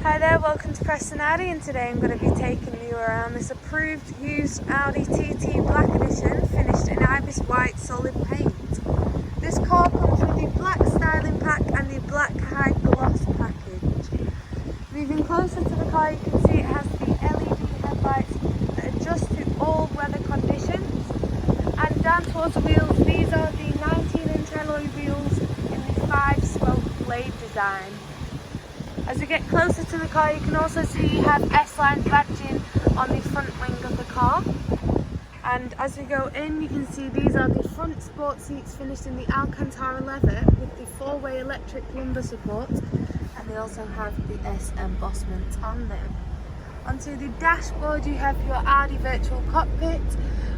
Hi there, welcome to Preston Audi, and today I'm going to be taking you around this approved used Audi TT Black Edition finished in ibis white solid paint. This car comes with the black styling pack and the black high gloss package. Moving closer to the car, you can see it has the LED headlights that adjust to all weather conditions. And down towards the wheels, these are the 19-inch alloy wheels in the 5-spoke blade design. As you get closer to the car, you can also see you have S-Line badging on the front wing of the car. And as we go in, you can see these are the front sport seats finished in the Alcantara leather with the 4-way electric lumbar support, and they also have the S embossment on them. Onto the dashboard, you have your Audi virtual cockpit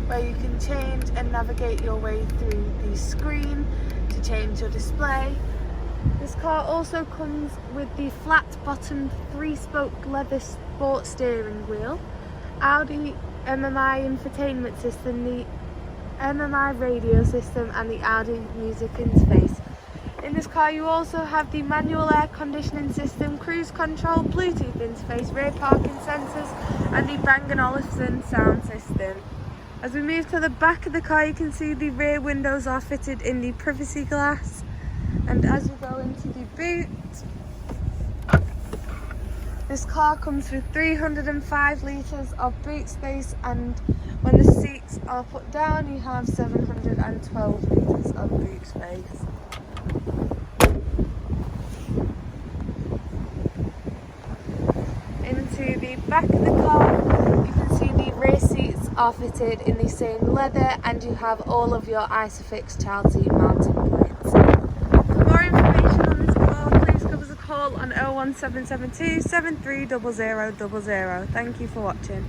where you can change and navigate your way through the screen to change your display. This car also comes with the flat-bottomed 3-spoke leather sport steering wheel, Audi MMI infotainment system, the MMI radio system and the Audi music interface. In this car you also have the manual air conditioning system, cruise control, Bluetooth interface, rear parking sensors and the Bang & Olufsen sound system. As we move to the back of the car, you can see the rear windows are fitted in the privacy glass. And as we go into the boot, this car comes with 305 litres of boot space, and when the seats are put down you have 712 litres of boot space. Into the back of the car, you can see the rear seats are fitted in the same leather, and you have all of your Isofix child seat mounting points. For more information on this car, please give us a call on 01772 730000. Thank you for watching.